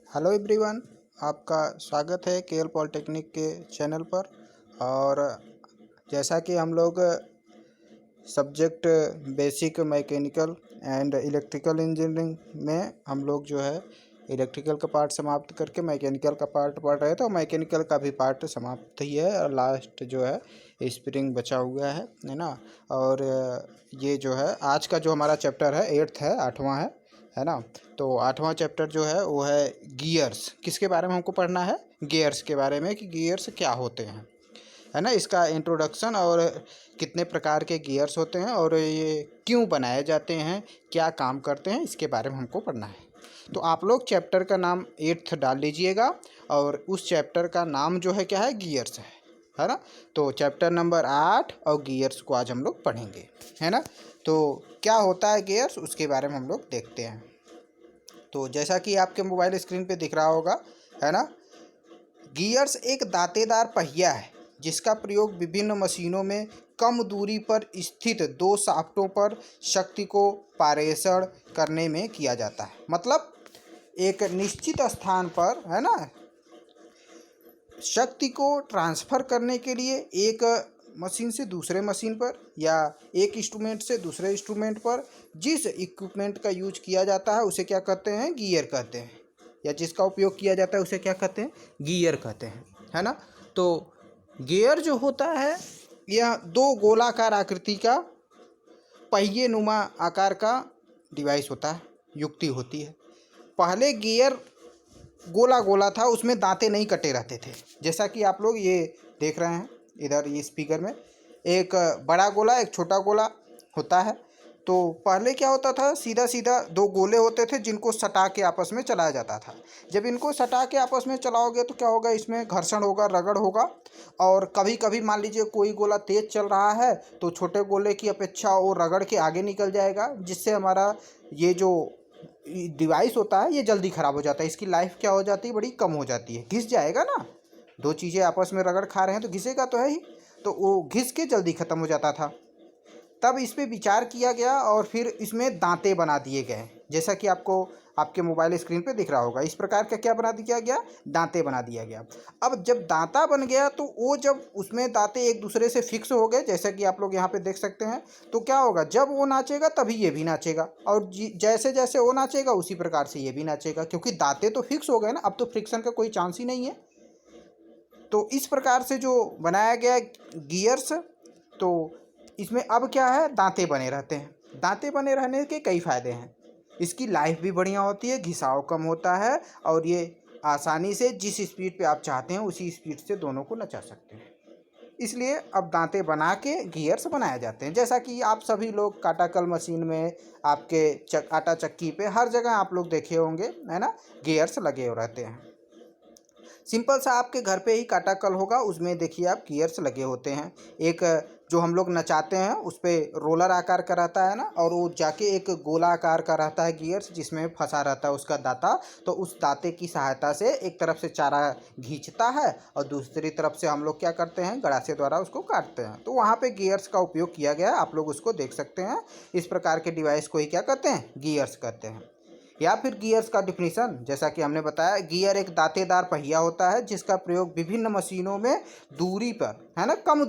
Hello everyone, आपका स्वागत है केएल पॉलिटेक्निक के चैनल पर। और जैसा कि हम लोग subject basic mechanical and electrical engineering में हम लोग जो है इलेक्ट्रिकल का पार्ट समाप्त करके मैकेनिकल का पार्ट पढ़ रहे थे, तो मैकेनिकल का भी पार्ट समाप्त ही है और लास्ट जो है स्प्रिंग बचा हुआ है ना। और ये जो है आज का जो हमारा चैप्टर है 8th है, 8वां है ना। तो 8वां चैप्टर जो है वो है गियर्स। किसके बारे में हमको पढ़ना है? गियर्स के बारे में कि गियर्स क्या होते हैं, है ना। इसका इंट्रोडक्शन और कितने प्रकार के गियर्स होते हैं और ये क्यों बनाए जाते हैं, क्या काम करते हैं, इसके बारे में हमको पढ़ना है। तो आप लोग चैप्टर का नाम 8th डाल लीजिएगा और उस चैप्टर का नाम जो है क्या है? गियर्स है ना। तो चैप्टर नंबर 8 और गियर्स को आज हम लोग पढ़ेंगे, है ना। तो क्या होता है गियर्स, उसके बारे में हम लोग देखते हैं। तो जैसा कि आपके मोबाइल स्क्रीन पे दिख रहा होगा, है ना, गियर्स एक दांतेदार पहिया है जिसका प्रयोग विभिन्न मशीनों में कम दूरी पर स्थित दो शाफ्टों पर शक्ति को पारेषण करने में किया जाता है। मतलब एक निश्चित स्थान पर, है ना, शक्ति को ट्रांसफ़र करने के लिए एक मशीन से दूसरे मशीन पर या एक इंस्ट्रूमेंट से दूसरे इंस्ट्रूमेंट पर जिस इक्विपमेंट का यूज किया जाता है उसे क्या कहते हैं? गियर कहते हैं। या जिसका उपयोग किया जाता है उसे क्या कहते हैं? गियर कहते हैं, है ना। तो गियर जो होता है यह दो गोलाकार आकृति का पहिए नुमा आकार का डिवाइस होता है, युक्ति होती है। पहले गियर गोला गोला था, उसमें दांते नहीं कटे रहते थे। जैसा कि आप लोग ये देख रहे हैं इधर ये स्पीकर में एक बड़ा गोला एक छोटा गोला होता है। तो पहले क्या होता था, सीधा सीधा दो गोले होते थे जिनको सटा के आपस में चलाया जाता था। जब इनको सटा के आपस में चलाओगे तो क्या होगा, इसमें घर्षण होगा, रगड़ होगा। और कभी कभी मान लीजिए कोई गोला तेज़ चल रहा है तो छोटे गोले की अपेक्षा वो रगड़ के आगे निकल जाएगा, जिससे हमारा ये जो डिवाइस होता है ये जल्दी ख़राब हो जाता है। इसकी लाइफ क्या हो जाती है, बड़ी कम हो जाती है। घिस जाएगा ना, दो चीज़ें आपस में रगड़ खा रहे हैं तो घिसेगा तो है ही, तो वो घिस के जल्दी ख़त्म हो जाता था। तब इस पे विचार किया गया और फिर इसमें दांते बना दिए गए, जैसा कि आपको आपके मोबाइल स्क्रीन पे दिख रहा होगा। इस प्रकार का क्या बना दिया गया? दांते बना दिया गया। अब जब दांता बन गया तो वो जब उसमें दांते एक दूसरे से फिक्स हो गए, जैसा कि आप लोग यहाँ पे देख सकते हैं, तो क्या होगा, जब वो नाचेगा तभी ये भी नाचेगा और जैसे जैसे वो नाचेगा उसी प्रकार से ये भी नाचेगा, क्योंकि दांते तो फिक्स हो गए ना, अब तो फ्रिक्शन का कोई चांस ही नहीं है। तो इस प्रकार से जो बनाया गया गियर्स, तो इसमें अब क्या है, दांते बने रहते हैं। दांते बने रहने के कई फ़ायदे हैं। इसकी लाइफ भी बढ़िया होती है, घिसाव कम होता है और ये आसानी से जिस स्पीड पे आप चाहते हैं उसी स्पीड से दोनों को नचा सकते हैं। इसलिए अब दांते बना के गियर्स बनाए जाते हैं। जैसा कि आप सभी लोग काटाकल मशीन में, आपके आटा चक्की पे, हर जगह आप लोग देखे होंगे, है ना, गियर्स लगे हो रहते हैं। सिंपल सा आपके घर पे ही काटा कल होगा, उसमें देखिए आप गियर्स लगे होते हैं। एक जो हम लोग नचाते हैं उस पर रोलर आकार का रहता है ना, और वो जाके एक गोला आकार का रहता है गियर्स, जिसमें फंसा रहता है उसका दाता। तो उस दाते की सहायता से एक तरफ से चारा खींचता है और दूसरी तरफ से हम लोग क्या करते हैं, गड़ासे द्वारा उसको काटते हैं। तो वहाँ पे गियर्स का उपयोग किया गया है, आप लोग उसको देख सकते हैं। इस प्रकार के डिवाइस को ही क्या कहते हैं? गियर्स कहते हैं। या फिर गियर्स का डिफिनीशन, जैसा कि हमने बताया, गियर एक दांतेदार पहिया होता है जिसका प्रयोग विभिन्न मशीनों में दूरी पर, है ना, कम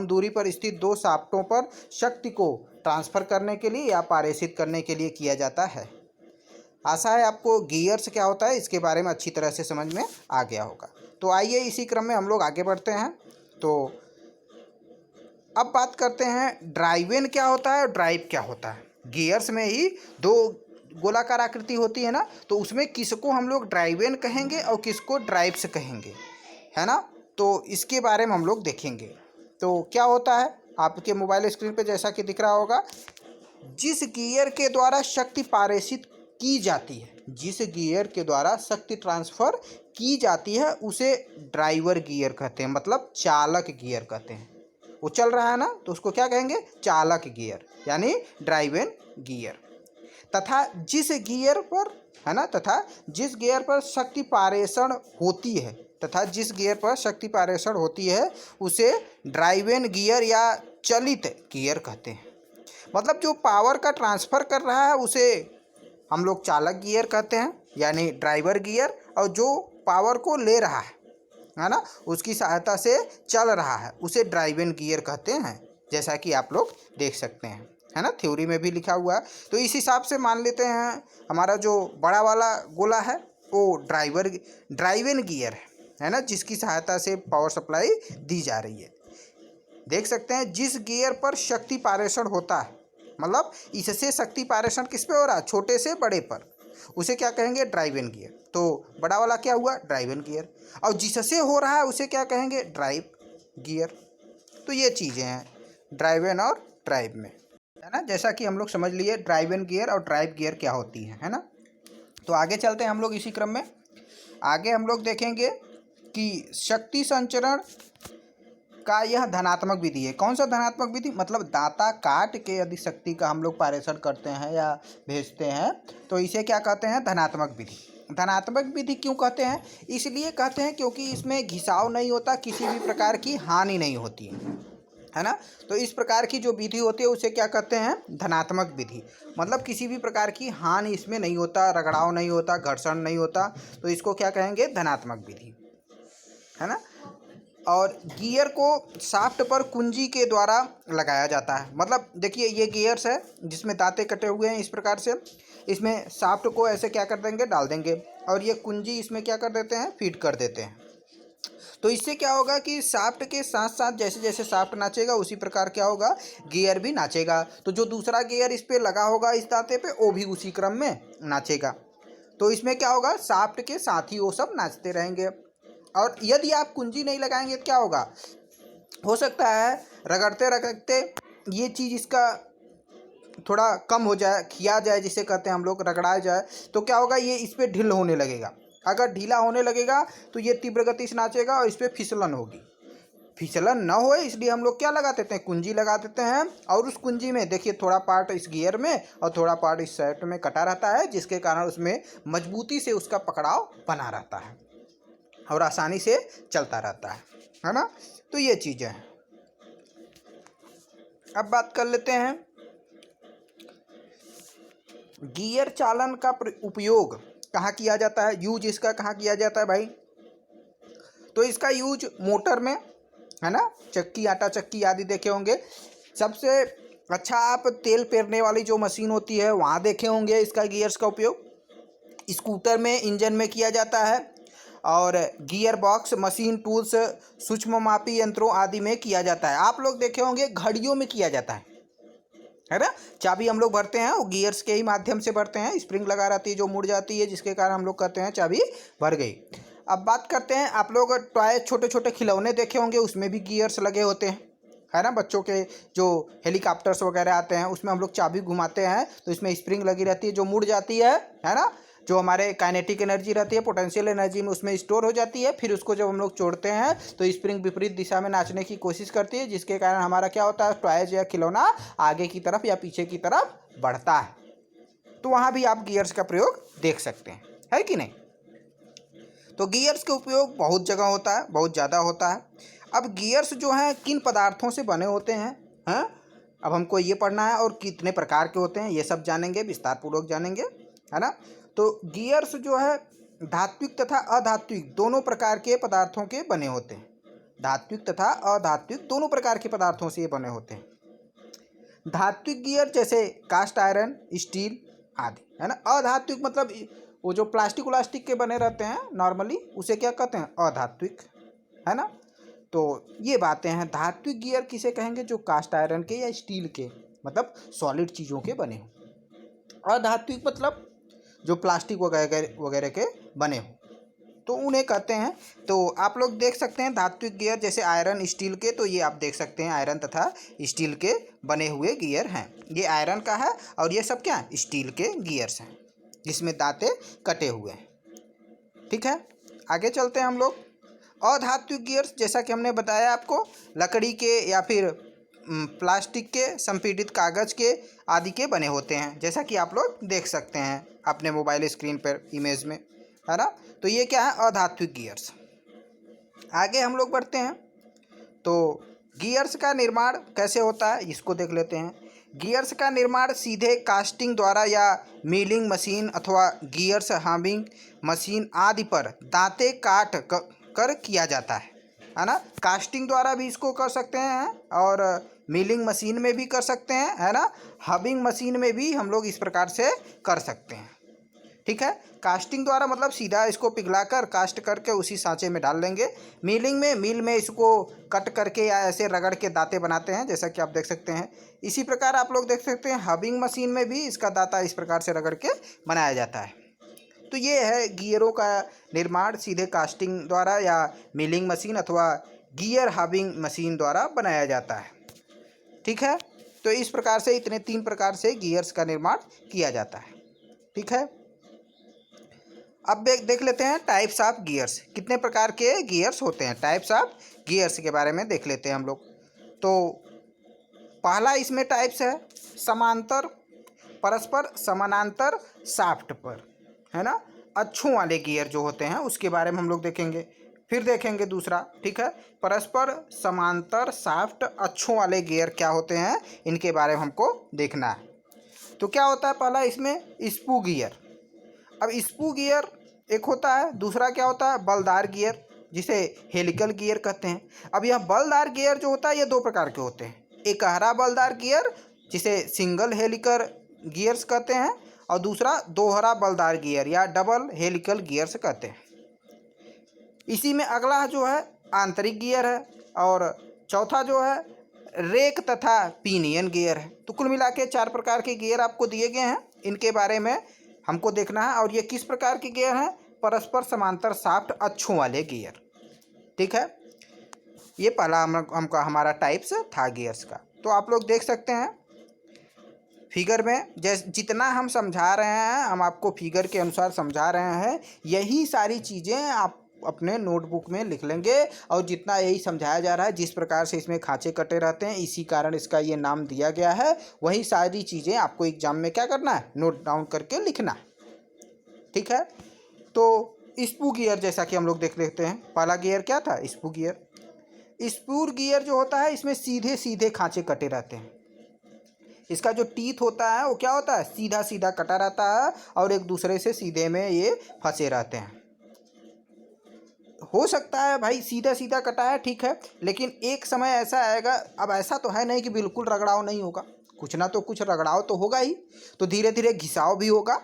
दूरी पर स्थित दो शाफ्टों पर शक्ति को ट्रांसफ़र करने के लिए या पारेषित करने के लिए किया जाता है। आशा है आपको गियर्स क्या होता है इसके बारे में अच्छी तरह से समझ में आ गया होगा। तो आइए इसी क्रम में हम लोग आगे बढ़ते हैं। तो अब बात करते हैं ड्राइवेन क्या होता है और ड्राइव क्या होता है। गियर्स में ही दो गोलाकार आकृति होती है ना, तो उसमें किसको हम लोग ड्राइवेन कहेंगे और किसको ड्राइव्स कहेंगे, है ना। तो इसके बारे में हम लोग देखेंगे। तो क्या होता है, आपके मोबाइल स्क्रीन पे जैसा कि दिख रहा होगा, जिस गियर के द्वारा शक्ति पारेषित की जाती है, जिस गियर के द्वारा शक्ति ट्रांसफ़र की जाती है उसे ड्राइवर गियर कहते हैं, मतलब चालक गियर कहते हैं। वो चल रहा है ना, तो उसको क्या कहेंगे? चालक गियर, यानी ड्राइवेन गियर। तथा जिस गियर पर, है ना, तथा जिस गियर पर शक्ति पारेषण होती है, तथा जिस गियर पर शक्ति पारेषण होती है उसे ड्राइवेन गियर या चलित गियर कहते हैं। मतलब जो पावर का ट्रांसफ़र कर रहा है उसे हम लोग चालक गियर कहते हैं, यानी ड्राइवर गियर, और जो पावर को ले रहा है ना, उसकी सहायता से चल रहा है, उसे ड्राइवन गियर कहते हैं, जैसा कि आप लोग देख सकते हैं, है ना, थ्योरी में भी लिखा हुआ है। तो इस हिसाब से मान लेते हैं हमारा जो बड़ा वाला गोला है वो ड्राइवन गियर है ना, जिसकी सहायता से पावर सप्लाई दी जा रही है। देख सकते हैं जिस गियर पर शक्ति पारेषण होता है, मतलब इससे शक्ति पारेषण किस पे हो रहा है, छोटे से बड़े पर, उसे क्या कहेंगे, ड्राइवन गियर। तो बड़ा वाला क्या हुआ, ड्राइवन गियर, और जिससे हो रहा है उसे क्या कहेंगे, ड्राइव गियर। तो ये चीज़ें हैं ड्राइवन और ड्राइव में, है ना, जैसा कि हम लोग समझ लिए ड्राइवन गियर और ड्राइव गियर क्या होती है ना। तो आगे चलते हैं हम लोग इसी क्रम में। आगे हम लोग देखेंगे कि शक्ति संचरण का यह धनात्मक विधि है। कौन सा धनात्मक विधि, मतलब दाता काट के यदि शक्ति का हम लोग पारेषण करते हैं या भेजते हैं तो इसे क्या कहते हैं, धनात्मक विधि। धनात्मक विधि क्यों कहते हैं, इसलिए कहते हैं क्योंकि इसमें घिसाव नहीं होता, किसी भी प्रकार की हानि नहीं होती है ना। तो इस प्रकार की जो विधि होती है उसे क्या कहते हैं, धनात्मक विधि। मतलब किसी भी प्रकार की हानि इसमें नहीं होता, रगड़ाव नहीं होता, घर्षण नहीं होता, तो इसको क्या कहेंगे, धनात्मक विधि, है ना। और गियर को शाफ्ट पर कुंजी के द्वारा लगाया जाता है। मतलब देखिए ये गियर्स है जिसमें दांते कटे हुए हैं, इस प्रकार से इसमें शाफ्ट को ऐसे क्या कर देंगे, डाल देंगे, और ये कुंजी इसमें क्या कर देते हैं, फिट कर देते हैं। तो इससे क्या होगा कि शाफ्ट के साथ साथ जैसे जैसे शाफ्ट नाचेगा उसी प्रकार क्या होगा, गियर भी नाचेगा। तो जो दूसरा गियर इस पर लगा होगा इस दांते पे, वो भी उसी क्रम में नाचेगा। तो इसमें क्या होगा, शाफ्ट के साथ ही वो सब नाचते रहेंगे। और यदि आप कुंजी नहीं लगाएंगे तो क्या होगा, हो सकता है रगड़ते रगड़ते ये चीज़ इसका थोड़ा कम हो जाए, खिया जाए, जिसे कहते हैं हम लोग, रगड़ाया जाए, तो क्या होगा, ये इस पर ढील होने लगेगा। अगर ढीला होने लगेगा तो ये तीव्र गति से नाचेगा और इस पर फिसलन होगी। फिसलन न हो इसलिए हम लोग क्या लगा देते हैं, कुंजी लगा देते हैं। और उस कुंजी में देखिए थोड़ा पार्ट इस गियर में और थोड़ा पार्ट इस सेट में कटा रहता है, जिसके कारण उसमें मजबूती से उसका पकड़ाव बना रहता है और आसानी से चलता रहता है ना। तो ये चीज़ें हैं। अब बात कर लेते हैं गियर चालन का उपयोग कहाँ किया जाता है, यूज इसका कहाँ किया जाता है भाई। तो इसका यूज मोटर में, है ना, चक्की, आटा चक्की आदि देखे होंगे। सबसे अच्छा आप तेल पेरने वाली जो मशीन होती है वहाँ देखे होंगे इसका गियर्स का उपयोग। स्कूटर में, इंजन में किया जाता है, और गियर बॉक्स, मशीन, टूल्स, सूक्ष्म मापी यंत्रों आदि में किया जाता है। आप लोग देखे होंगे घड़ियों में किया जाता है ना। चाबी हम लोग भरते हैं वो गियर्स के ही माध्यम से भरते हैं, स्प्रिंग लगा रहती है जो मुड़ जाती है, जिसके कारण हम लोग कहते हैं चाबी भर गई। अब बात करते हैं, आप लोग टॉय, छोटे छोटे खिलौने देखे होंगे, उसमें भी गियर्स लगे होते हैं, है ना। बच्चों के जो हेलीकॉप्टर्स वगैरह आते हैं उसमें हम लोग चाबी घुमाते हैं तो इसमें स्प्रिंग लगी रहती है जो मुड़ जाती है ना। जो हमारे काइनेटिक एनर्जी रहती है, पोटेंशियल एनर्जी में उसमें स्टोर हो जाती है। फिर उसको जब हम लोग छोड़ते हैं तो स्प्रिंग विपरीत दिशा में नाचने की कोशिश करती है, जिसके कारण हमारा क्या होता है, टॉयज या खिलौना आगे की तरफ या पीछे की तरफ बढ़ता है। तो वहाँ भी आप गियर्स का प्रयोग देख सकते हैं, है कि नहीं। तो गियर्स के उपयोग बहुत जगह होता है, बहुत ज़्यादा होता है। अब गियर्स जो हैं किन पदार्थों से बने होते हैं, अब हमको ये पढ़ना है, और कितने प्रकार के होते हैं ये सब जानेंगे, विस्तार पूर्वक जानेंगे, है ना। तो गियर्स जो है धात्विक तथा अधात्विक दोनों प्रकार के पदार्थों के बने होते हैं। धात्विक तथा अधात्विक दोनों प्रकार के पदार्थों से ये बने होते हैं। धात्विक गियर जैसे कास्ट आयरन, स्टील आदि, है ना। अधात्विक मतलब वो जो प्लास्टिक व्लास्टिक के बने रहते हैं नॉर्मली, उसे क्या कहते हैं, अधात्विक, है ना। तो ये बातें हैं। धात्विक गियर किसे कहेंगे, जो कास्ट आयरन के या स्टील के, मतलब सॉलिड चीज़ों के बने हों। अधात्विक मतलब जो प्लास्टिक वगैरह वगैरह के बने हों, तो उन्हें कहते हैं। तो आप लोग देख सकते हैं धात्विक गियर जैसे आयरन, स्टील के, तो ये आप देख सकते हैं आयरन तथा स्टील के बने हुए गियर हैं। ये आयरन का है और ये सब क्या, स्टील के गियर्स हैं जिसमें दांते कटे हुए हैं। ठीक है, आगे चलते हैं हम लोग। अधात्विक गियर्स जैसा कि हमने बताया आपको, लकड़ी के या फिर प्लास्टिक के, संपीड़ित कागज़ के आदि के बने होते हैं, जैसा कि आप लोग देख सकते हैं अपने मोबाइल स्क्रीन पर इमेज में, है ना। तो ये क्या है, अधात्विक गियर्स। आगे हम लोग बढ़ते हैं। तो गियर्स का निर्माण कैसे होता है इसको देख लेते हैं। गियर्स का निर्माण सीधे कास्टिंग द्वारा या मिलिंग मशीन अथवा गियर्स हार्मिंग मशीन आदि पर दांते काट कर किया जाता है ना। कास्टिंग द्वारा भी इसको कर सकते हैं और मिलिंग मशीन में भी कर सकते हैं, है ना। हबिंग मशीन में भी हम लोग इस प्रकार से कर सकते हैं, ठीक है। कास्टिंग द्वारा मतलब सीधा इसको पिघलाकर कास्ट करके उसी सांचे में डाल लेंगे। मिल में इसको कट करके या ऐसे रगड़ के दांते बनाते हैं, जैसा कि आप देख सकते हैं। इसी प्रकार आप लोग देख सकते हैं हबिंग मशीन में भी इसका दांता इस प्रकार से रगड़ के बनाया जाता है। तो ये है गियरों का निर्माण सीधे कास्टिंग द्वारा या मिलिंग मशीन अथवा गियर हबिंग मशीन द्वारा बनाया जाता है, ठीक है। तो इस प्रकार से इतने 3 प्रकार से गियर्स का निर्माण किया जाता है, ठीक है। अब देख लेते हैं टाइप्स ऑफ गियर्स, कितने प्रकार के गियर्स होते हैं। टाइप्स ऑफ गियर्स के बारे में देख लेते हैं हम लोग। तो पहला इसमें टाइप्स है समांतर, परस्पर समानांतर शाफ्ट पर, है ना। अक्षों वाले गियर जो होते हैं उसके बारे में हम लोग देखेंगे, फिर देखेंगे दूसरा, ठीक है। परस्पर समांतर शाफ्ट अक्षों वाले गियर क्या होते हैं, इनके बारे में हमको देखना है। तो क्या होता है पहला इसमें स्पू गियर। अब स्पू गियर एक होता है, दूसरा क्या होता है बलदार गियर, जिसे हेलिकल गियर कहते हैं। अब यह बलदार गियर जो होता है ये 2 प्रकार के होते हैं। एक हरा बलदार गियर जिसे सिंगल हेलिकल गियर्स कहते हैं और दूसरा दोहरा बलदार गियर या डबल हेलिकल गियर्स कहते हैं। इसी में अगला जो है आंतरिक गियर है और चौथा जो है रेक तथा पिनियन गियर है। तो कुल मिला के 4 प्रकार के गियर आपको दिए गए हैं, इनके बारे में हमको देखना है। और ये किस प्रकार के गियर हैं, परस्पर समांतर शाफ्ट अक्षों वाले गियर, ठीक है। ये पहला हमका हमारा टाइप्स था गियर्स का। तो आप लोग देख सकते हैं फिगर में, जितना हम समझा रहे हैं हम आपको फिगर के अनुसार समझा रहे हैं, यही सारी चीज़ें आप अपने नोटबुक में लिख लेंगे। और जितना यही समझाया जा रहा है, जिस प्रकार से इसमें खांचे कटे रहते हैं, इसी कारण इसका ये नाम दिया गया है, वही सारी चीज़ें आपको एग्जाम में क्या करना है, नोट डाउन करके लिखना, ठीक है। तो स्पू गियर जैसा कि हम लोग देख लेते हैं। पहला गियर क्या था, स्पू गियर। स्पूर गियर जो होता है इसमें सीधे सीधे खांचे कटे रहते हैं। इसका जो टीथ होता है वो क्या होता है, सीधा सीधा कटा रहता है और एक दूसरे से सीधे में ये फंसे रहते हैं। हो सकता है भाई सीधा सीधा कटा है, ठीक है, लेकिन एक समय ऐसा आएगा, अब ऐसा तो है नहीं कि बिल्कुल रगड़ाव नहीं होगा, कुछ ना तो कुछ रगड़ाव तो होगा ही। तो धीरे धीरे घिसाव भी होगा,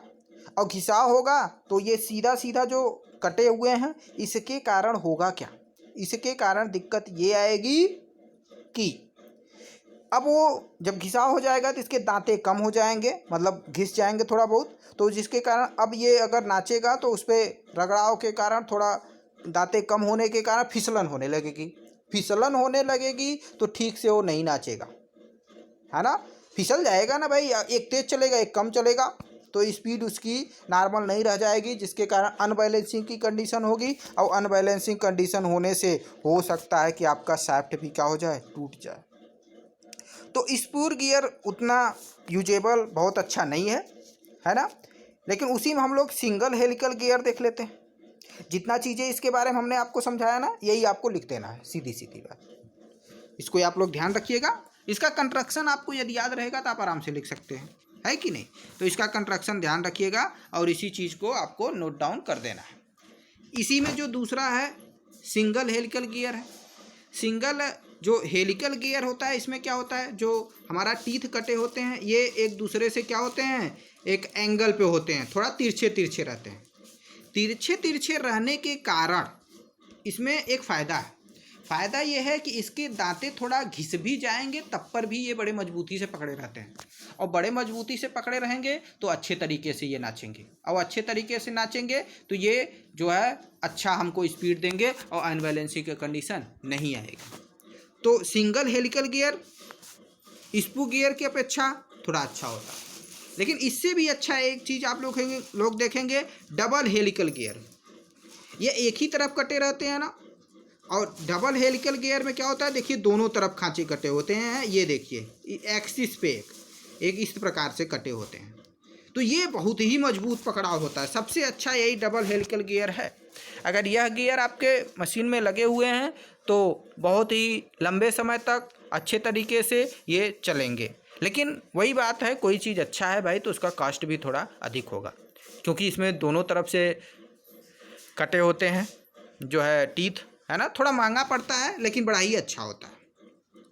और घिसाव होगा तो ये सीधा सीधा जो कटे हुए हैं, इसके कारण होगा क्या, इसके कारण दिक्कत ये आएगी कि अब वो जब घिसाव हो जाएगा तो इसके दांते कम हो जाएंगे, मतलब घिस जाएंगे थोड़ा बहुत। तो जिसके कारण अब ये अगर नाचेगा तो उस पर रगड़ाव के कारण थोड़ा दांते कम होने के कारण फिसलन होने लगेगी। फिसलन होने लगेगी तो ठीक से वो नहीं नाचेगा, है ना। फिसल जाएगा ना भाई, एक तेज चलेगा एक कम चलेगा, तो स्पीड उसकी नॉर्मल नहीं रह जाएगी, जिसके कारण अनबैलेंसिंग की कंडीशन होगी। और अनबैलेंसिंग कंडीशन होने से हो सकता है कि आपका शाफ्ट भी क्या हो जाए, टूट जाए। तो स्पूर गियर उतना यूजेबल बहुत अच्छा नहीं है ना। लेकिन उसी में हम लोग सिंगल हेलिकल गियर देख लेते हैं। जितना चीज़ें इसके बारे में हमने आपको समझाया ना, यही आपको लिख देना है, सीधी सीधी बात। इसको आप लोग ध्यान रखिएगा। इसका कंस्ट्रक्शन आपको यदि याद रहेगा तो आप आराम से लिख सकते हैं, है कि नहीं। तो इसका कंस्ट्रक्शन ध्यान रखिएगा और इसी चीज़ को आपको नोट डाउन कर देना है। इसी में जो दूसरा है सिंगल हेलिकल गियर है। सिंगल जो हेलिकल गियर होता है, इसमें क्या होता है, जो हमारा टीथ कटे होते हैं ये एक दूसरे से क्या होते हैं, एक एंगल पे होते हैं, थोड़ा तिरछे तिरछे रहते हैं। तिरछे तिरछे रहने के कारण इसमें एक फ़ायदा है। फ़ायदा ये है कि इसके दांते थोड़ा घिस भी जाएंगे तब पर भी ये बड़े मजबूती से पकड़े रहते हैं, और बड़े मजबूती से पकड़े रहेंगे तो अच्छे तरीके से ये नाचेंगे, और अच्छे तरीके से नाचेंगे तो ये जो है अच्छा हमको स्पीड देंगे और अनबैलेंसिंग की कंडीशन नहीं आएगा। तो सिंगल हेलिकल गियर स्पू गियर की अपेक्षा थोड़ा अच्छा होता है। लेकिन इससे भी अच्छा एक चीज़ आप लोग देखेंगे, डबल हेलिकल गियर। ये एक ही तरफ कटे रहते हैं ना, और डबल हेलिकल गियर में क्या होता है, देखिए दोनों तरफ खांचे कटे होते हैं। ये देखिए एक्सिस पे एक इस प्रकार से कटे होते हैं, तो ये बहुत ही मजबूत पकड़ाव होता है। सबसे अच्छा यही डबल हेलिकल गियर है। अगर यह गियर आपके मशीन में लगे हुए हैं तो बहुत ही लंबे समय तक अच्छे तरीके से ये चलेंगे। लेकिन वही बात है, कोई चीज़ अच्छा है भाई तो उसका कॉस्ट भी थोड़ा अधिक होगा, क्योंकि इसमें दोनों तरफ से कटे होते हैं जो है टीथ, है ना। थोड़ा महंगा पड़ता है लेकिन बड़ा ही अच्छा होता है,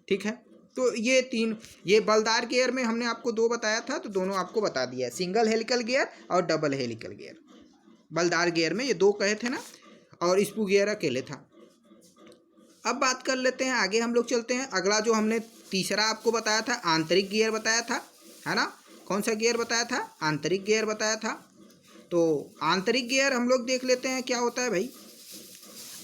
ठीक है। तो ये बलदार गियर में हमने आपको दो बताया था, तो दोनों आपको बता दिया है, सिंगल हेलिकल गियर और डबल हेलिकल गियर। बलदार गियर में ये दो कहे थे ना, और स्पू गियर अकेले था। अब बात कर लेते हैं आगे, हम लोग चलते हैं। अगला जो हमने तीसरा आपको बताया था, आंतरिक गियर बताया था, है ना। कौन सा गियर बताया था? आंतरिक गियर बताया था। तो आंतरिक गियर हम लोग देख लेते हैं क्या होता है भाई।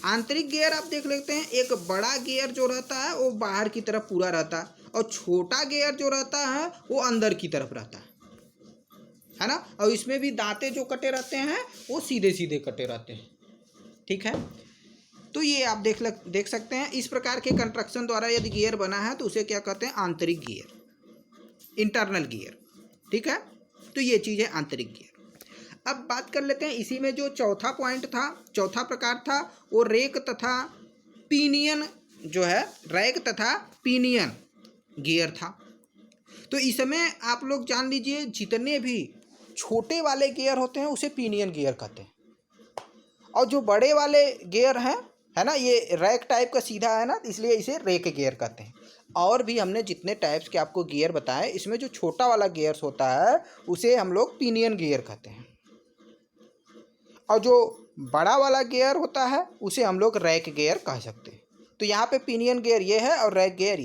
आंतरिक गियर आप देख लेते हैं, एक बड़ा गियर जो रहता है वो बाहर की तरफ पूरा रहता है, और छोटा गियर जो रहता है वो अंदर की तरफ रहता है ना। और इसमें भी दांते जो कटे रहते हैं वो सीधे सीधे कटे रहते हैं, ठीक है। तो ये आप देख सकते हैं, इस प्रकार के कंस्ट्रक्शन द्वारा यदि गियर बना है तो उसे क्या कहते हैं? आंतरिक गियर, इंटरनल गियर, ठीक है। तो ये चीज़ है आंतरिक गियर। अब बात कर लेते हैं इसी में जो चौथा पॉइंट था, चौथा प्रकार था, वो रेक तथा पिनियन जो है, रैक तथा पिनियन गियर था। तो इसमें आप लोग जान लीजिए, जितने भी छोटे वाले गियर होते हैं उसे पिनियन गियर कहते हैं, और जो बड़े वाले गियर हैं, है ना, ये रैक टाइप का सीधा है ना, इसलिए इसे रेक गियर कहते हैं। और भी हमने जितने टाइप्स के आपको गियर बताए, इसमें जो छोटा वाला गियर्स होता है उसे हम लोग पिनियन गियर कहते हैं, और जो बड़ा वाला गियर होता है उसे हम लोग रैक गियर कह सकते हैं। तो यहाँ पे पिनियन गियर ये है और रैक गियर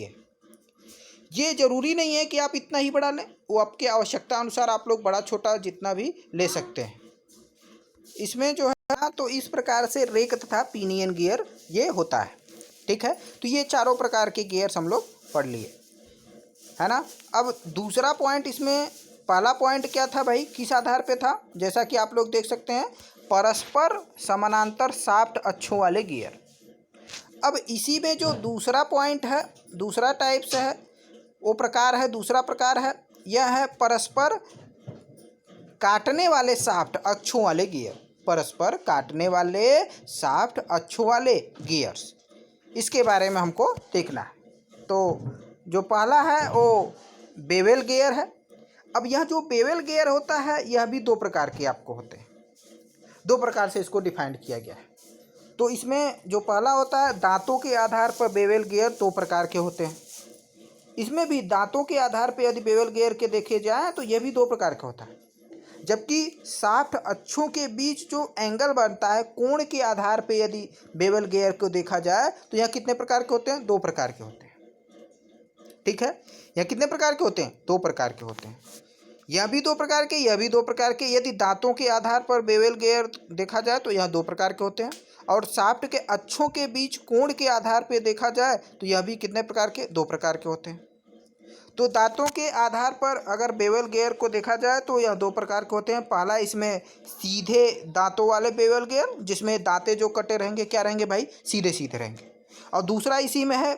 ये ज़रूरी नहीं है कि आप इतना ही बड़ा लें, वो आपके आवश्यकता अनुसार आप लोग बड़ा छोटा जितना भी ले सकते हैं। इसमें जो है ना, तो इस प्रकार से रेक तथा पिनियन गियर ये होता है, ठीक है। तो ये चारों प्रकार के गियर्स हम लोग पढ़ लिए, है ना। अब दूसरा पॉइंट, इसमें पहला पॉइंट क्या था भाई, किस आधार पे था? जैसा कि आप लोग देख सकते हैं, परस्पर समानांतर शाफ्ट अक्षों वाले गियर। अब इसी में जो दूसरा पॉइंट है, दूसरा टाइप से है, वो प्रकार है, दूसरा प्रकार है, यह है परस्पर काटने वाले शाफ्ट अक्षों वाले गियर। परस्पर काटने वाले शाफ्ट अक्षों वाले गियर्स, इसके बारे में हमको देखना है। तो जो पहला है वो बेवेल गियर है। अब यह जो बेवेल गियर होता है यह भी दो प्रकार के आपको होते हैं, दो प्रकार से इसको डिफाइंड किया गया है। तो इसमें जो पहला होता है, दांतों के आधार पर बेवेल गियर दो प्रकार के होते हैं। इसमें भी दांतों के आधार पर यदि बेवेल गियर के देखे जाए तो यह भी दो प्रकार का होता है। जबकि शाफ्ट अक्षों के बीच जो एंगल बनता है, कोण के आधार पर यदि बेवेल गियर को देखा जाए तो यह कितने प्रकार के होते हैं? दो प्रकार के होते हैं, ठीक है। यह कितने प्रकार के होते हैं? दो प्रकार के होते हैं। यह भी दो प्रकार के, यह भी दो प्रकार के। यदि दांतों के आधार पर बेवेल गियर देखा जाए तो यह दो प्रकार के होते हैं, और शाफ्ट के अक्षों के बीच कोण के आधार पर देखा जाए तो यह भी कितने प्रकार के? दो प्रकार के होते हैं। तो दांतों के आधार पर अगर बेवेल गियर को देखा जाए तो यह दो प्रकार के होते हैं। पहला इसमें सीधे दांतों वाले बेवेल गियर, जिसमें दांतें जो कटे रहेंगे क्या रहेंगे भाई? सीधे सीधे रहेंगे। और दूसरा इसी में है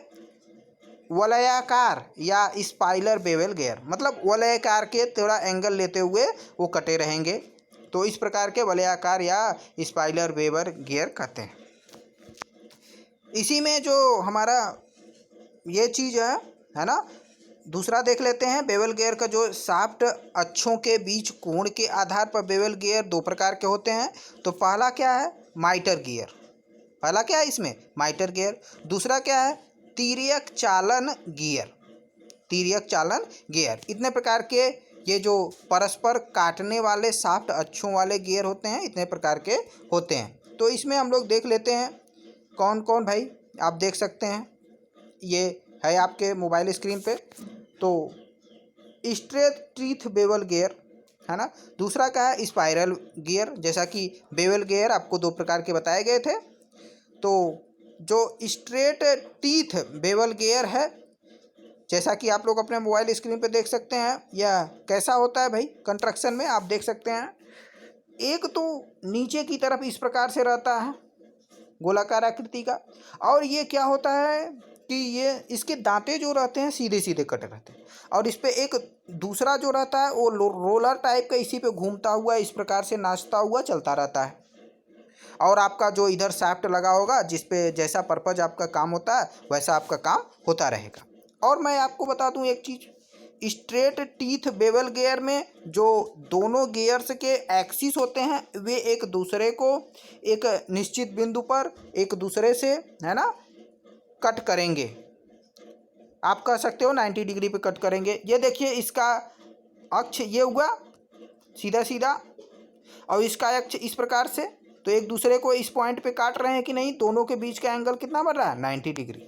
वलयाकार या स्पाइरल बेवेल गियर, मतलब वलयाकार के थोड़ा एंगल लेते हुए वो कटे रहेंगे। तो इस प्रकार के वलयाकार या स्पाइरल बेवेल गियर कहते हैं। इसी में जो हमारा ये चीज़ है ना, दूसरा देख लेते हैं बेवेल गियर का। जो शाफ्ट अक्षों के बीच कोण के आधार पर बेवेल गियर दो प्रकार के होते हैं। तो पहला क्या है? माइटर गियर। पहला क्या है इसमें? माइटर गियर। दूसरा क्या है? तिर्यक चालन गियर। तिर्यक चालन गियर। इतने प्रकार के ये जो परस्पर काटने वाले शाफ्ट अक्षों वाले गियर होते हैं, इतने प्रकार के होते हैं। तो इसमें हम लोग देख लेते हैं कौन कौन भाई, आप देख सकते हैं, ये है आपके मोबाइल स्क्रीन पे। तो स्ट्रेट टीथ बेवेल गियर, है ना। दूसरा क्या है? Spiral gear. जैसा कि बेवेल गियर आपको दो प्रकार के बताए गए थे। तो जो स्ट्रेट टीथ बेवेल गियर है, जैसा कि आप लोग अपने मोबाइल स्क्रीन पे देख सकते हैं, यह कैसा होता है भाई? कंस्ट्रक्शन में आप देख सकते हैं, एक तो नीचे की तरफ इस प्रकार से रहता है गोलाकार आकृति का, और ये क्या होता है कि ये इसके दांते जो रहते हैं सीधे सीधे कटे रहते हैं, और इस पे एक दूसरा जो रहता है वो रोलर टाइप का इसी पे घूमता हुआ इस प्रकार से नाचता हुआ चलता रहता है। और आपका जो इधर शाफ्ट लगा होगा, जिस पे जैसा पर्पज आपका काम होता है वैसा आपका काम होता रहेगा। और मैं आपको बता दूं एक चीज़, स्ट्रेट टीथ बेवल गियर में जो दोनों गियर्स के एक्सिस होते हैं वे एक दूसरे को एक निश्चित बिंदु पर एक दूसरे से, है ना, कट करेंगे। आप कह सकते हो 90 डिग्री पे कट करेंगे। ये देखिए इसका अक्ष ये हुआ सीधा सीधा और इसका अक्ष इस प्रकार से, तो एक दूसरे को इस पॉइंट पे काट रहे हैं कि नहीं, दोनों के बीच का एंगल कितना बन रहा है 90 डिग्री।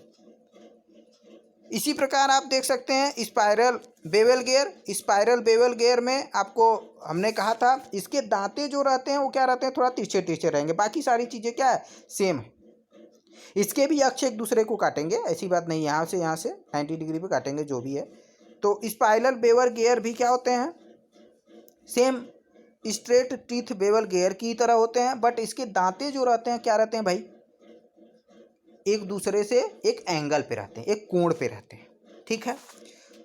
इसी प्रकार आप देख सकते हैं spiral bevel gear. Spiral bevel gear में आपको हमने कहा था इसके दांते जो रहते हैं वो क्या रहते हैं, थोड़ा तिरछे तिरछे रहेंगे, बाकी सारी चीज़ें क्या है सेम है। इसके भी अक्ष एक दूसरे को काटेंगे, ऐसी बात नहीं, यहाँ से 90 डिग्री पे काटेंगे जो भी है। तो स्पाइरल बेवल गियर भी क्या होते हैं, same straight teeth bevel gear की तरह होते हैं, बट इसके दांते जो रहते हैं क्या रहते हैं भाई, एक दूसरे से एक एंगल पे रहते हैं, एक कोण पे रहते हैं। ठीक है,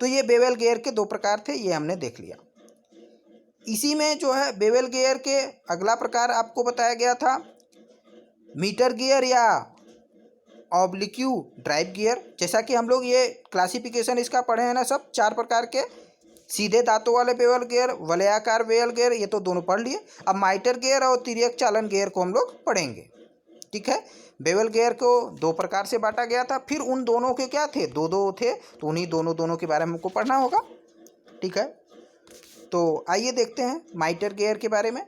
तो ये बेवल गियर के दो प्रकार थे, ये हमने देख लिया। इसी में जो है बेवल गियर के अगला प्रकार आपको बताया गया था मीटर गियर या ऑब्लिक्यू ड्राइव गियर। जैसा कि हम लोग ये क्लासिफिकेशन इसका पढ़े हैं ना सब, 4 प्रकार के, सीधे दांतों वाले बेवल गियर, वलयाकार बेवल गियर, ये तो दोनों पढ़ लिए। अब माइटर गियर और तिर्यक चालन गियर को हम लोग पढ़ेंगे। ठीक है, बेवल गियर को 2 प्रकार से बांटा गया था, फिर उन दोनों के क्या थे, 2 थे, तो उन्हीं दोनों के बारे में हमको पढ़ना होगा। ठीक है, तो आइए देखते हैं माइटर गियर के बारे में।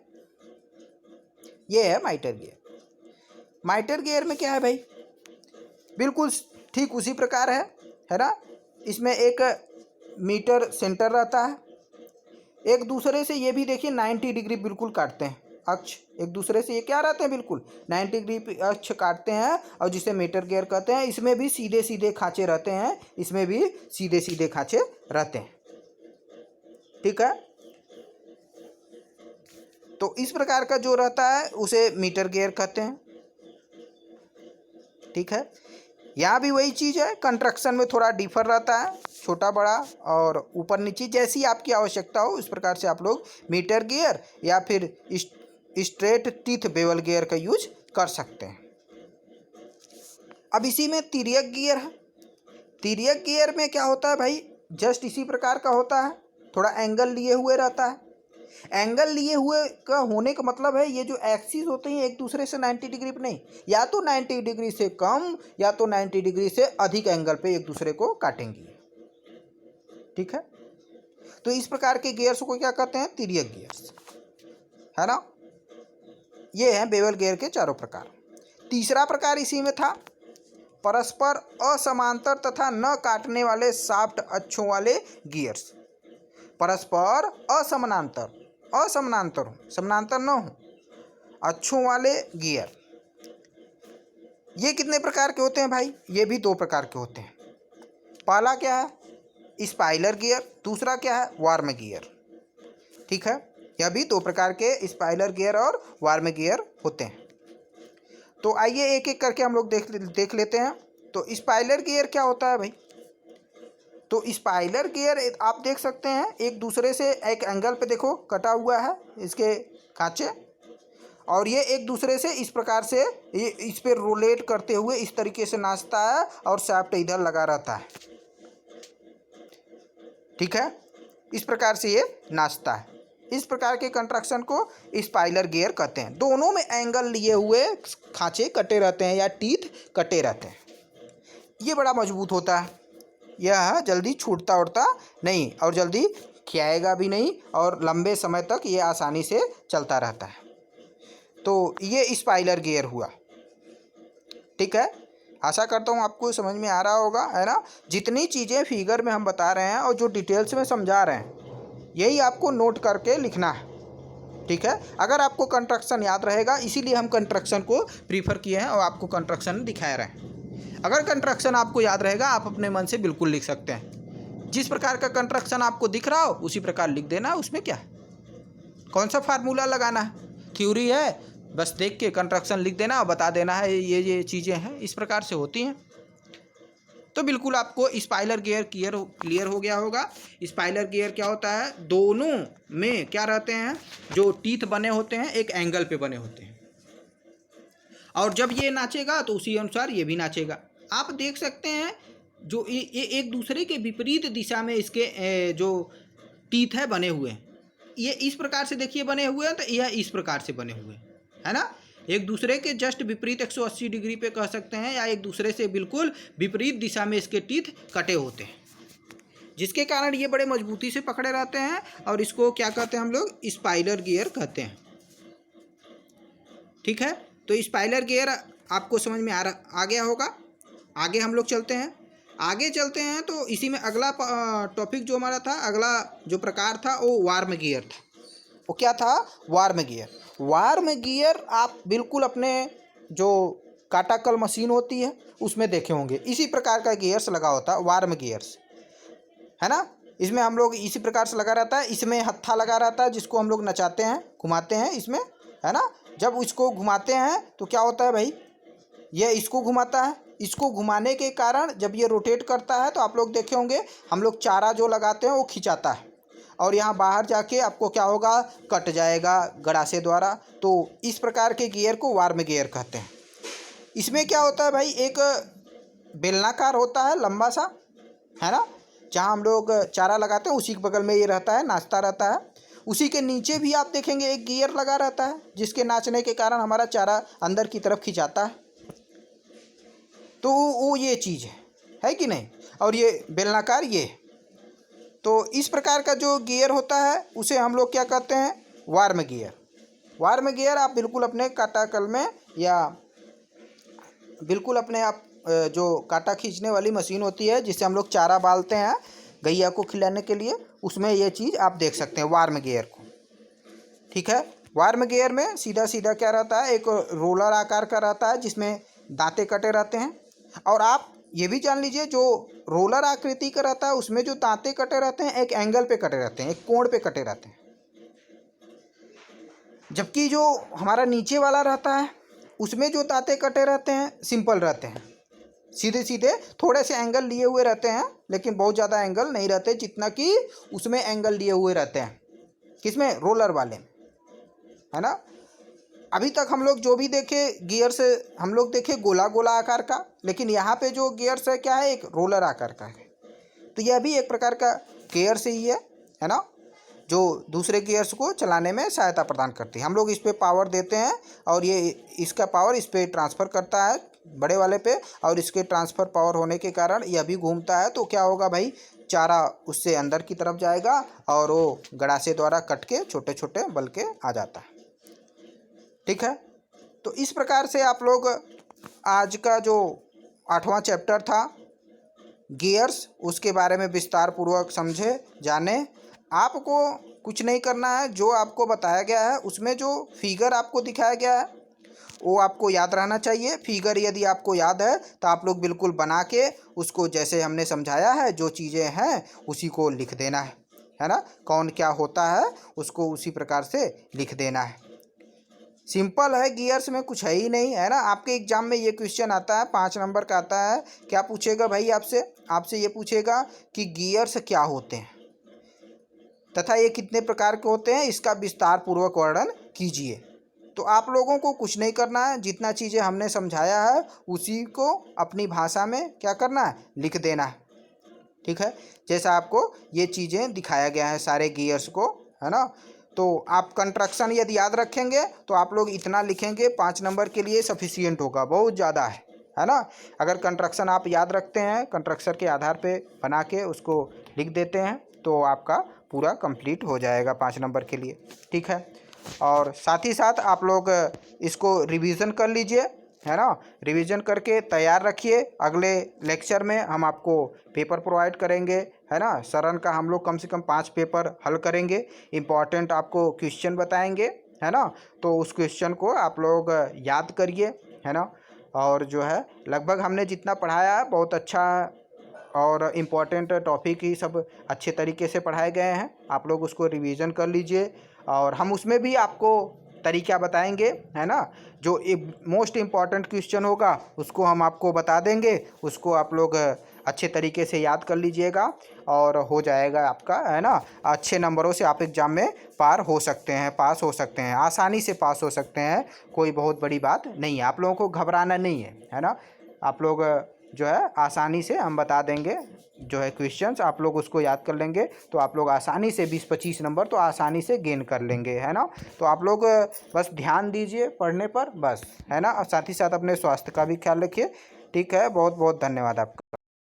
ये है माइटर गियर। माइटर गियर में क्या है भाई, बिल्कुल ठीक उसी प्रकार है ना। इसमें एक मीटर सेंटर रहता है, एक दूसरे से ये भी देखिए 90 डिग्री बिल्कुल काटते हैं अक्ष, एक दूसरे से ये क्या रहते हैं, बिल्कुल 90 डिग्री अक्ष काटते हैं, और जिसे मीटर गियर कहते हैं। इसमें भी सीधे सीधे खांचे रहते हैं, इसमें भी सीधे सीधे खांचे रहते हैं। ठीक है, तो इस प्रकार का जो रहता है उसे मीटर गियर कहते हैं। ठीक है, यहाँ भी वही चीज़ है, कंस्ट्रक्शन में थोड़ा डिफर रहता है, छोटा बड़ा और ऊपर नीचे, जैसी आपकी आवश्यकता हो इस प्रकार से आप लोग मीटर गियर या फिर स्ट्रेट टीथ बेवल गियर का यूज कर सकते हैं। अब इसी में तिर्यक गियर है। तिर्यक गियर में क्या होता है भाई, जस्ट इसी प्रकार का होता है, थोड़ा एंगल लिए हुए रहता है। एंगल लिए हुए का होने का मतलब है ये जो एक्सिस होते हैं एक दूसरे से 90 डिग्री पे नहीं, या तो 90 डिग्री से कम या तो 90 डिग्री से अधिक एंगल पे एक दूसरे को काटेंगी। ठीक है, तो इस प्रकार के गियर्स को क्या कहते हैं, तिर्यक गियर्स, है ना। ये हैं बेवल गियर के 4 प्रकार। तीसरा प्रकार इसी में था परस्पर असमांतर तथा न काटने वाले शाफ्ट अक्षों वाले गियर्स। परस्पर असमानांतर, असमानांतर हो, समानांतर न हो, अक्षों वाले गियर। ये कितने प्रकार के होते हैं भाई, ये भी 2 प्रकार के होते हैं। पहला क्या है, स्पाइलर गियर, दूसरा क्या है, वार्म गियर। ठीक है, यह भी 2 प्रकार के स्पाइलर गियर और वार्म गियर होते हैं। तो आइए एक एक करके हम लोग देख लेते हैं। तो स्पाइलर गियर क्या होता है भाई, तो स्पाइलर गियर आप देख सकते हैं एक दूसरे से एक एंगल पे देखो कटा हुआ है इसके खांचे, और ये एक दूसरे से इस प्रकार से ये इस पर रोलेट करते हुए इस तरीके से नाचता है और शाफ्ट इधर लगा रहता है। ठीक है, इस प्रकार से ये नाचता है। इस प्रकार के कंस्ट्रक्शन को स्पाइलर गियर कहते हैं। दोनों में एंगल लिए हुए खांचे कटे रहते हैं या टीथ कटे रहते हैं। ये बड़ा मजबूत होता है, यह जल्दी छूटता उड़ता नहीं और जल्दी खियाएगा भी नहीं, और लंबे समय तक ये आसानी से चलता रहता है। तो ये स्पाइलर गियर हुआ। ठीक है, आशा करता हूँ आपको समझ में आ रहा होगा, है ना। जितनी चीज़ें फिगर में हम बता रहे हैं और जो डिटेल्स में समझा रहे हैं यही आपको नोट करके लिखना है। ठीक है, अगर आपको कंस्ट्रक्शन याद रहेगा, इसीलिए हम कंस्ट्रक्शन को प्रीफर किए हैं और आपको कंस्ट्रक्शन दिखा रहे हैं। अगर कंस्ट्रक्शन आपको याद रहेगा आप अपने मन से बिल्कुल लिख सकते हैं। जिस प्रकार का कंस्ट्रक्शन आपको दिख रहा हो उसी प्रकार लिख देना। उसमें क्या है, कौन सा फार्मूला लगाना है, थ्योरी है, बस देख के कंस्ट्रक्शन लिख देना और बता देना है ये चीज़ें हैं, इस प्रकार से होती हैं। तो बिल्कुल आपको स्पाइलर गियर क्लियर हो गया होगा। स्पाइलर गियर क्या होता है, दोनों में क्या रहते हैं, जो टीथ बने होते हैं एक एंगल पे बने होते हैं, और जब ये नाचेगा तो उसी अनुसार ये भी नाचेगा। आप देख सकते हैं जो ये एक दूसरे के विपरीत दिशा में इसके जो टीथ है बने हुए हैं। ये इस प्रकार से देखिए बने हुए हैं, तो यह इस प्रकार से बने हुए हैं, है ना। एक दूसरे के जस्ट विपरीत 180 डिग्री पे कह सकते हैं, या एक दूसरे से बिल्कुल विपरीत दिशा में इसके टीथ कटे होते हैं, जिसके कारण ये बड़े मजबूती से पकड़े रहते हैं। और इसको क्या कहते हैं हम लोग? स्पाइरल गियर कहते हैं। ठीक है, तो स्पाइरल गियर आपको समझ में आ गया होगा। आगे हम लोग चलते हैं। आगे चलते हैं तो इसी में अगला टॉपिक जो हमारा था, अगला जो प्रकार था वो वार्म गियर था। वो क्या था? Warm gear. वार्म गियर आप बिल्कुल अपने जो काटाकल मशीन होती है उसमें देखे होंगे, इसी प्रकार का गियर्स लगा होता है, वार्म गियर्स, है ना। इसमें हम लोग इसी प्रकार से लगा रहता है, इसमें हत्था लगा रहता है जिसको हम लोग नचाते हैं, घुमाते हैं इसमें, है ना। जब इसको घुमाते हैं तो क्या होता है भाई, ये इसको घुमाता है, इसको घुमाने के कारण जब ये रोटेट करता है तो आप लोग देखे होंगे हम लोग चारा जो लगाते हैं वो खिंचाता है, और यहाँ बाहर जाके आपको क्या होगा? कट जाएगा गड़ासे द्वारा। तो इस प्रकार के गियर को वार्म गियर कहते हैं। इसमें क्या होता है भाई, एक बेलनाकार होता है लंबा सा, है ना, जहाँ हम लोग चारा लगाते हैं उसी के बगल में ये रहता है, नाचता रहता है। उसी के नीचे भी आप देखेंगे एक गियर लगा रहता है, जिसके नाचने के कारण हमारा चारा अंदर की तरफ खिंचाता है। तो वो ये चीज़ है कि नहीं। और ये बेलनाकार ये, तो इस प्रकार का जो गियर होता है उसे हम लोग क्या कहते हैं? Warm gear. वार्म गियर आप बिल्कुल अपने काटाकल में, या बिल्कुल अपने आप जो काटा खींचने वाली मशीन होती है जिससे हम लोग चारा बालते हैं गैया को खिलाने के लिए, उसमें ये चीज़ आप देख सकते हैं, वार्म गियर को। ठीक है, वार्म गियर में सीधा सीधा क्या रहता है? एक रोलर आकार का रहता है जिसमें दांते कटे रहते हैं। और आप ये भी जान लीजिए, जो रोलर आकृति का रहता है उसमें जो दांते कटे रहते हैं एक एंगल पे कटे रहते हैं, एक कोण पे कटे रहते हैं। जबकि जो हमारा नीचे वाला रहता है उसमें जो दांते कटे रहते हैं सिंपल रहते हैं, सीधे सीधे, थोड़े से एंगल लिए हुए रहते हैं, लेकिन बहुत ज़्यादा एंगल नहीं रहते जितना कि उसमें एंगल लिए हुए रहते हैं। किसमें? रोलर वाले में, है ना। अभी तक हम लोग जो भी देखे गियर्स, हम लोग देखे गोला गोला आकार का, लेकिन यहाँ पे जो गियर्स है क्या है? एक रोलर आकार का है। तो यह भी एक प्रकार का गियर्स ही है ना, जो दूसरे गियर्स को चलाने में सहायता प्रदान करती है। हम लोग इस पर पावर देते हैं और ये इसका पावर इस पर ट्रांसफ़र करता है बड़े वाले पे, और इसके ट्रांसफ़र पावर होने के कारण यह भी घूमता है। तो क्या होगा भाई, चारा उससे अंदर की तरफ जाएगा और वो गड़ासे द्वारा कट के छोटे छोटे बल के आ जाता है। ठीक है, तो इस प्रकार से आप लोग आज का जो 8वां चैप्टर था गियर्स, उसके बारे में विस्तार पूर्वक समझे, जाने। आपको कुछ नहीं करना है, जो आपको बताया गया है उसमें जो फिगर आपको दिखाया गया है वो आपको याद रहना चाहिए। फिगर यदि आपको याद है तो आप लोग बिल्कुल बना के उसको जैसे हमने समझाया है, जो चीज़ें हैं उसी को लिख देना है ना। कौन क्या होता है उसको उसी प्रकार से लिख देना है। सिंपल है, गियर्स में कुछ है ही नहीं, है ना। आपके एग्जाम में ये क्वेश्चन आता है, 5 नंबर का आता है। क्या पूछेगा भाई आपसे ये पूछेगा कि गियर्स क्या होते हैं तथा ये कितने प्रकार के होते हैं, इसका विस्तार पूर्वक वर्णन कीजिए। तो आप लोगों को कुछ नहीं करना है, जितना चीज़ें हमने समझाया है उसी को अपनी भाषा में क्या करना है? लिख देना है। ठीक है, जैसा आपको ये चीज़ें दिखाया गया है सारे गियर्स को, है ना। तो आप कंस्ट्रक्शन यदि याद रखेंगे तो आप लोग इतना लिखेंगे, 5 नंबर के लिए सफिशियंट होगा, बहुत ज़्यादा है ना। अगर कंस्ट्रक्शन आप याद रखते हैं, कंस्ट्रक्शन के आधार पे बना के उसको लिख देते हैं तो आपका पूरा कंप्लीट हो जाएगा 5 नंबर के लिए। ठीक है, और साथ ही साथ आप लोग इसको रिवीजन कर लीजिए, है ना। रिवीजन करके तैयार रखिए, अगले लेक्चर में हम आपको पेपर प्रोवाइड करेंगे, है ना। सरन का हम लोग कम से कम 5 पेपर हल करेंगे, इम्पॉर्टेंट आपको क्वेश्चन बताएंगे, है ना। तो उस क्वेश्चन को आप लोग याद करिए, है ना। और जो है लगभग हमने जितना पढ़ाया है बहुत अच्छा, और इम्पॉर्टेंट टॉपिक ही सब अच्छे तरीके से पढ़ाए गए हैं। आप लोग उसको रिवीजन कर लीजिए, और हम उसमें भी आपको तरीका बताएंगे, है ना। जो मोस्ट इम्पॉर्टेंट क्वेश्चन होगा उसको हम आपको बता देंगे, उसको आप लोग अच्छे तरीके से याद कर लीजिएगा और हो जाएगा आपका, है ना। अच्छे नंबरों से आप एग्ज़ाम में पास हो सकते हैं, आसानी से पास हो सकते हैं। कोई बहुत बड़ी बात नहीं है, आप लोगों को घबराना नहीं है ना। आप लोग जो है आसानी से हम बता देंगे। जो है क्वेश्चंस आप लोग उसको याद कर लेंगे तो आप लोग आसानी से 20-25 नंबर तो आसानी से गेन कर लेंगे, है ना। तो आप लोग बस ध्यान दीजिए पढ़ने पर बस, है ना। और साथ ही साथ अपने स्वास्थ्य का भी ख्याल रखिए। ठीक है, बहुत बहुत धन्यवाद आपका।